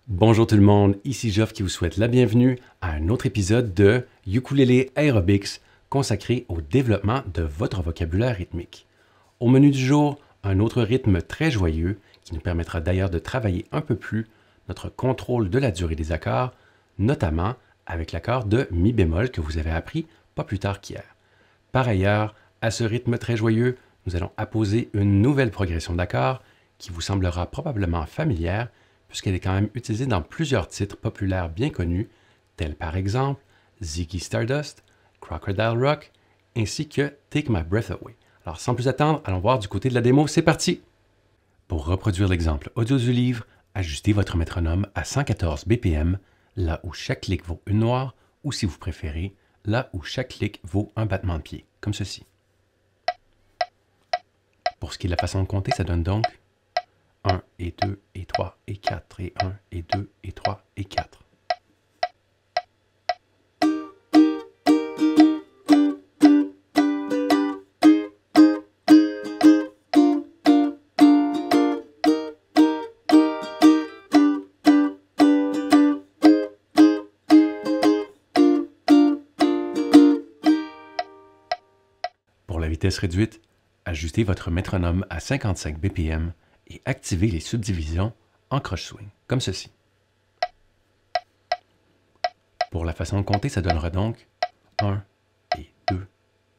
Bonjour tout le monde, ici Geoff qui vous souhaite la bienvenue à un autre épisode de Ukulele Aerobics consacré au développement de votre vocabulaire rythmique. Au menu du jour, un autre rythme très joyeux qui nous permettra d'ailleurs de travailler un peu plus notre contrôle de la durée des accords, notamment avec l'accord de mi bémol que vous avez appris pas plus tard qu'hier. Par ailleurs, à ce rythme très joyeux, nous allons apposer une nouvelle progression d'accords qui vous semblera probablement familière puisqu'elle est quand même utilisée dans plusieurs titres populaires bien connus, tels par exemple Ziggy Stardust, Crocodile Rock, ainsi que Take My Breath Away. Alors sans plus attendre, allons voir du côté de la démo, c'est parti! Pour reproduire l'exemple audio du livre, ajustez votre métronome à 114 BPM, là où chaque clic vaut une noire, ou si vous préférez, là où chaque clic vaut un battement de pied, comme ceci. Pour ce qui est de la façon de compter, ça donne donc 1 et 2 et 3 et 4 et 1 et 2 et 3 et 4. Pour la vitesse réduite, ajustez votre métronome à 55 BPM et activez les subdivisions en croche-swing, comme ceci. Pour la façon de compter, ça donnera donc 1 et 2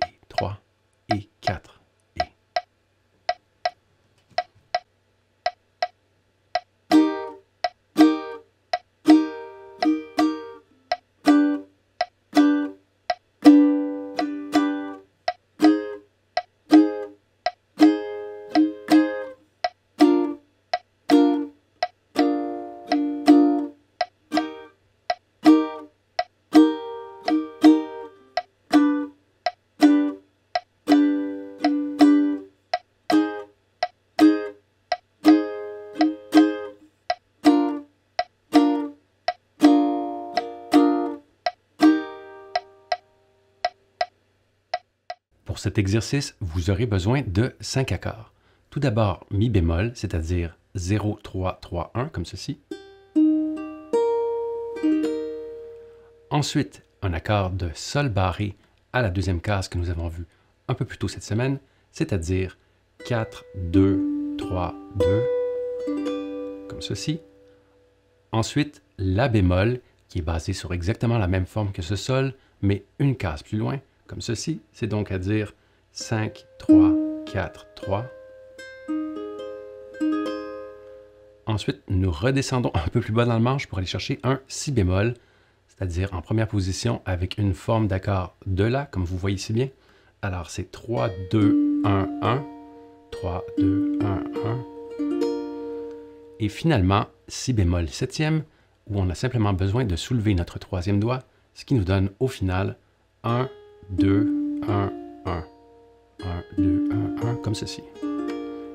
et 3 et 4 et... Pour cet exercice, vous aurez besoin de 5 accords. Tout d'abord, mi bémol, c'est-à-dire 0, 3, 3, 1, comme ceci. Ensuite, un accord de sol barré à la deuxième case que nous avons vu un peu plus tôt cette semaine, c'est-à-dire 4, 2, 3, 2, comme ceci. Ensuite, la bémol, qui est basé sur exactement la même forme que ce sol, mais une case plus loin, comme ceci, c'est donc à dire 5, 3, 4, 3. Ensuite, nous redescendons un peu plus bas dans le manche pour aller chercher un si bémol, c'est-à-dire en première position avec une forme d'accord de la, comme vous voyez ici bien. Alors c'est 3, 2, 1, 1, 3, 2, 1, 1. Et finalement, si bémol septième, où on a simplement besoin de soulever notre troisième doigt, ce qui nous donne au final 1, 2, 1, 1, 1, 2, 1, 1, comme ceci.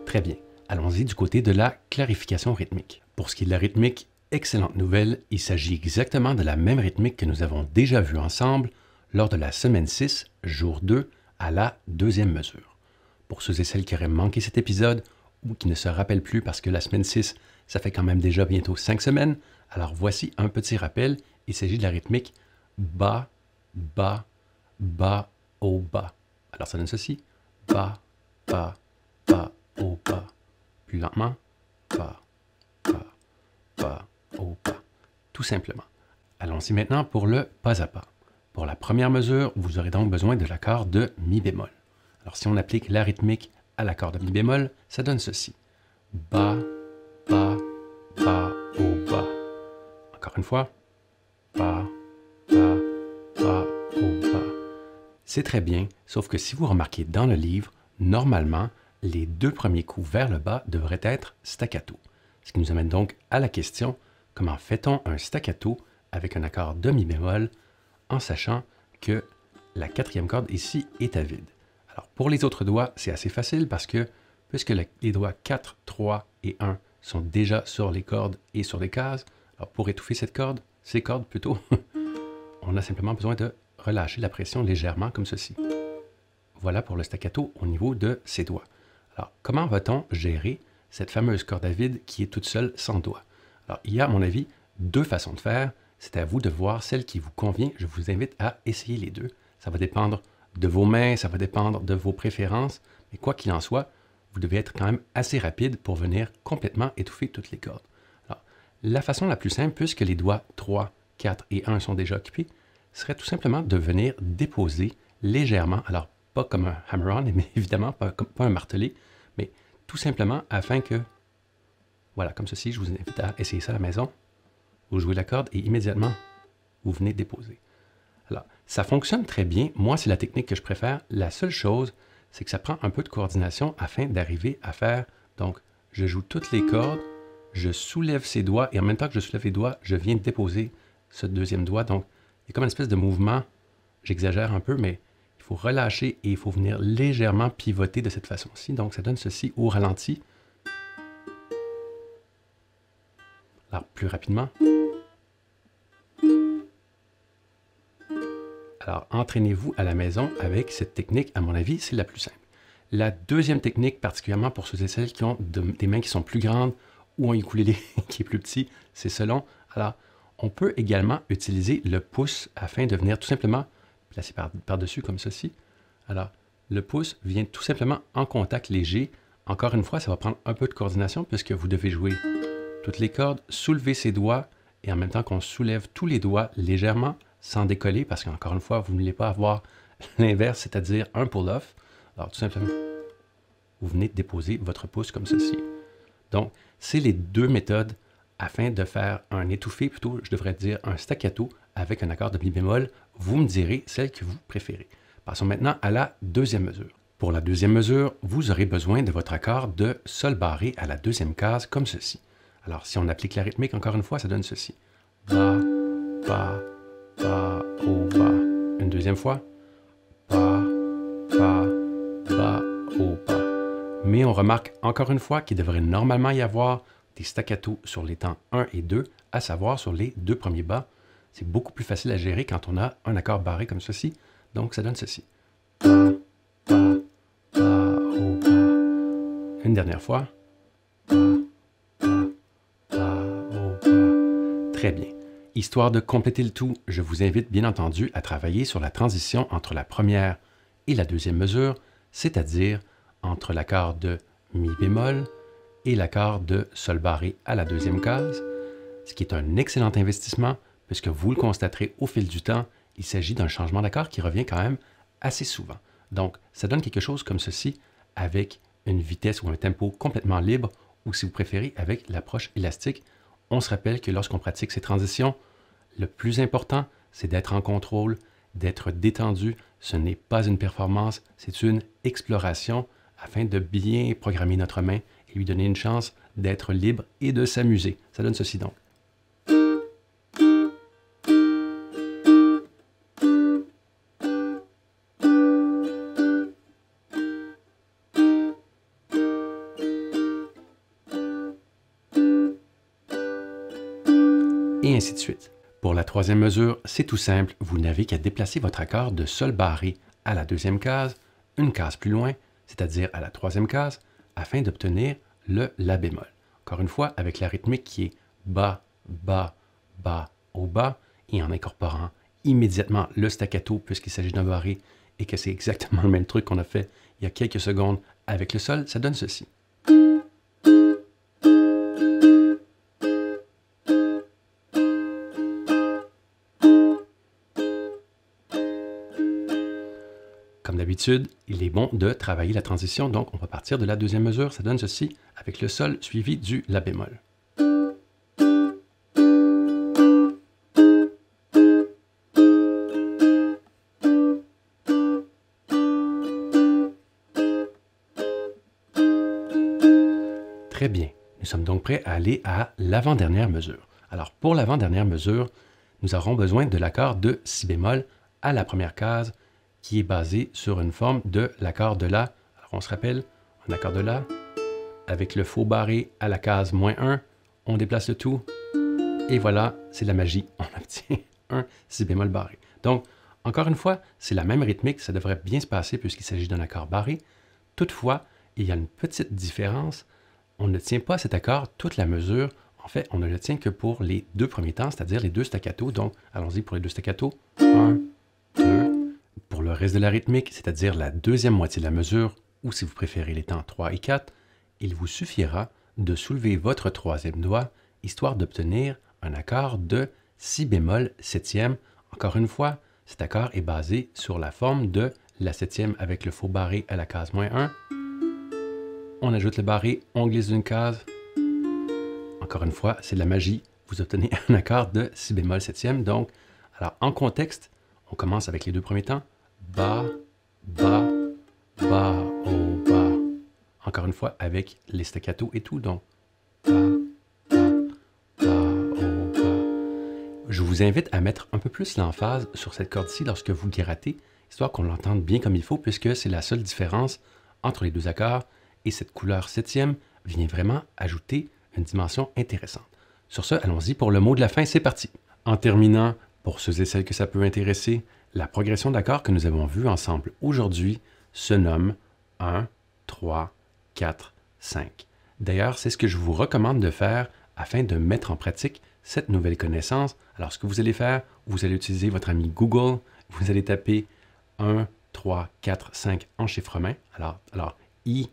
Très bien. Allons-y du côté de la clarification rythmique. Pour ce qui est de la rythmique, excellente nouvelle, il s'agit exactement de la même rythmique que nous avons déjà vue ensemble lors de la semaine 6, jour 2, à la deuxième mesure. Pour ceux et celles qui auraient manqué cet épisode ou qui ne se rappellent plus parce que la semaine 6, ça fait quand même déjà bientôt 5 semaines, alors voici un petit rappel. Il s'agit de la rythmique bas, bas, bas, au bas. Alors ça donne ceci. Bas, bas, bas, au bas. Plus lentement. Bas, bas, bas, au bas. Tout simplement. Allons-y maintenant pour le pas à pas. Pour la première mesure, vous aurez donc besoin de l'accord de mi bémol. Alors si on applique la rythmique à l'accord de mi bémol, ça donne ceci. Bas, bas, bas, au bas. Encore une fois. Bas, bas, bas, au bas. C'est très bien, sauf que si vous remarquez dans le livre, normalement, les deux premiers coups vers le bas devraient être staccato. Ce qui nous amène donc à la question, comment fait-on un staccato avec un accord de mi bémol en sachant que la quatrième corde ici est à vide? Alors pour les autres doigts, c'est assez facile parce que puisque les doigts 4, 3 et 1 sont déjà sur les cordes et sur les cases, alors pour étouffer ces cordes plutôt, on a simplement besoin de relâcher la pression légèrement comme ceci. Voilà pour le staccato au niveau de ses doigts. Alors, comment va-t-on gérer cette fameuse corde à vide qui est toute seule sans doigt? Alors, il y a, à mon avis, deux façons de faire. C'est à vous de voir celle qui vous convient. Je vous invite à essayer les deux. Ça va dépendre de vos mains, ça va dépendre de vos préférences. Mais quoi qu'il en soit, vous devez être quand même assez rapide pour venir complètement étouffer toutes les cordes. Alors, la façon la plus simple, puisque les doigts 3, 4 et 1 sont déjà occupés, serait tout simplement de venir déposer légèrement, alors pas comme un hammer-on, mais évidemment pas un martelé, mais tout simplement afin que, voilà, comme ceci, je vous invite à essayer ça à la maison. Vous jouez la corde et immédiatement, vous venez déposer. Alors, ça fonctionne très bien. Moi, c'est la technique que je préfère. La seule chose, c'est que ça prend un peu de coordination afin d'arriver à faire, donc, je joue toutes les cordes, je soulève ces doigts et en même temps que je soulève les doigts, je viens déposer ce deuxième doigt. Donc, il y a comme une espèce de mouvement, j'exagère un peu, mais il faut relâcher et il faut venir légèrement pivoter de cette façon-ci. Donc, ça donne ceci au ralenti. Alors, plus rapidement. Alors, entraînez-vous à la maison avec cette technique. À mon avis, c'est la plus simple. La deuxième technique, particulièrement pour ceux et celles qui ont des mains qui sont plus grandes ou un ukulélé qui est plus petit, c'est selon. Alors, on peut également utiliser le pouce afin de venir tout simplement placer par-dessus comme ceci. Alors, le pouce vient tout simplement en contact léger. Encore une fois, ça va prendre un peu de coordination puisque vous devez jouer toutes les cordes, soulever ses doigts et en même temps qu'on soulève tous les doigts légèrement sans décoller parce qu'encore une fois, vous ne voulez pas avoir l'inverse, c'est-à-dire un pull-off. Alors, tout simplement, vous venez de déposer votre pouce comme ceci. Donc, c'est les deux méthodes afin de faire un étouffé, plutôt, je devrais dire un staccato avec un accord de mi bémol. Vous me direz celle que vous préférez. Passons maintenant à la deuxième mesure. Pour la deuxième mesure, vous aurez besoin de votre accord de sol barré à la deuxième case, comme ceci. Alors, si on applique la rythmique, encore une fois, ça donne ceci. Ba, ba, ba, oh, ba. Une deuxième fois. Ba, ba, ba, oh, ba. Mais on remarque encore une fois qu'il devrait normalement y avoir des staccatos sur les temps 1 et 2, à savoir sur les deux premiers bas. C'est beaucoup plus facile à gérer quand on a un accord barré comme ceci. Donc, ça donne ceci. Ba, ba, ba, oh, ba. Une dernière fois. Ba, ba, ba, oh, ba. Très bien. Histoire de compléter le tout, je vous invite bien entendu à travailler sur la transition entre la première et la deuxième mesure, c'est-à-dire entre l'accord de mi bémol et l'accord de sol barré à la deuxième case, ce qui est un excellent investissement puisque vous le constaterez au fil du temps, il s'agit d'un changement d'accord qui revient quand même assez souvent. Donc, ça donne quelque chose comme ceci avec une vitesse ou un tempo complètement libre ou si vous préférez avec l'approche élastique. On se rappelle que lorsqu'on pratique ces transitions, le plus important, c'est d'être en contrôle, d'être détendu. Ce n'est pas une performance, c'est une exploration afin de bien programmer notre main et lui donner une chance d'être libre et de s'amuser. Ça donne ceci donc. Et ainsi de suite. Pour la troisième mesure, c'est tout simple, vous n'avez qu'à déplacer votre accord de sol barré à la deuxième case, une case plus loin, c'est-à-dire à la troisième case, afin d'obtenir le la bémol. Encore une fois, avec la rythmique qui est bas, bas, bas, au bas, et en incorporant immédiatement le staccato puisqu'il s'agit d'un barré et que c'est exactement le même truc qu'on a fait il y a quelques secondes avec le sol, ça donne ceci. Comme d'habitude, il est bon de travailler la transition, donc on va partir de la deuxième mesure, ça donne ceci, avec le sol suivi du la bémol. Très bien, nous sommes donc prêts à aller à l'avant-dernière mesure. Alors pour l'avant-dernière mesure, nous aurons besoin de l'accord de si bémol à la première case, qui est basé sur une forme de l'accord de la. Alors on se rappelle, un accord de la, avec le faux barré à la case -1, on déplace le tout, et voilà, c'est la magie, on obtient un si bémol barré. Donc, encore une fois, c'est la même rythmique, ça devrait bien se passer puisqu'il s'agit d'un accord barré. Toutefois, il y a une petite différence, on ne tient pas cet accord toute la mesure, En fait, on ne le tient que pour les deux premiers temps, c'est-à-dire les deux staccato. Donc, allons-y pour les deux staccato. 1, 2. Pour le reste de la rythmique, c'est-à-dire la deuxième moitié de la mesure, ou si vous préférez les temps 3 et 4, il vous suffira de soulever votre troisième doigt, histoire d'obtenir un accord de si bémol septième. Encore une fois, cet accord est basé sur la forme de la septième avec le faux barré à la case -1. On ajoute le barré, on glisse d'une case. Encore une fois, c'est de la magie. Vous obtenez un accord de si bémol septième. Donc, alors en contexte, on commence avec les deux premiers temps. Bas, bas, bas, oh, bas. Encore une fois, avec les staccato et tout. Donc, bas, bas, bas, oh, bas. Je vous invite à mettre un peu plus l'emphase sur cette corde-ci lorsque vous grattez, histoire qu'on l'entende bien comme il faut, puisque c'est la seule différence entre les deux accords. Et cette couleur septième vient vraiment ajouter une dimension intéressante. Sur ce, allons-y pour le mot de la fin, c'est parti. En terminant, pour ceux et celles que ça peut intéresser, la progression d'accords que nous avons vue ensemble aujourd'hui se nomme 1, 3, 4, 5. D'ailleurs, c'est ce que je vous recommande de faire afin de mettre en pratique cette nouvelle connaissance. Alors, ce que vous allez faire, vous allez utiliser votre ami Google, vous allez taper 1, 3, 4, 5 en chiffre main. Alors I,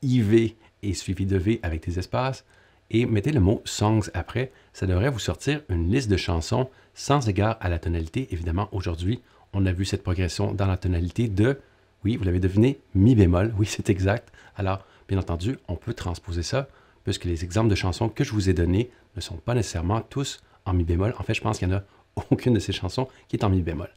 IV est suivi de V avec des espaces, et mettez le mot songs après. Ça devrait vous sortir une liste de chansons sans égard à la tonalité. Évidemment, aujourd'hui, on a vu cette progression dans la tonalité de, oui, vous l'avez deviné, mi bémol. Oui, c'est exact. Alors, bien entendu, on peut transposer ça, puisque les exemples de chansons que je vous ai donnés ne sont pas nécessairement tous en mi bémol. En fait, je pense qu'il n'y en a aucune de ces chansons qui est en mi bémol.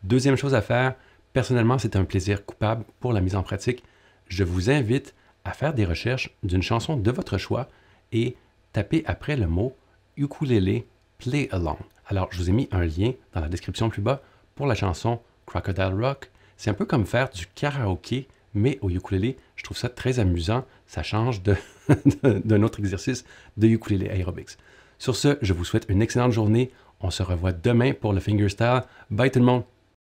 Deuxième chose à faire, personnellement, c'est un plaisir coupable pour la mise en pratique. Je vous invite à faire des recherches d'une chanson de votre choix et taper après le mot ukulele play along. Alors, je vous ai mis un lien dans la description plus bas pour la chanson Crocodile Rock. C'est un peu comme faire du karaoké, mais au ukulélé. Je trouve ça très amusant. Ça change d'un autre exercice de ukulélé aerobics. Sur ce, je vous souhaite une excellente journée. On se revoit demain pour le fingerstyle. Bye tout le monde!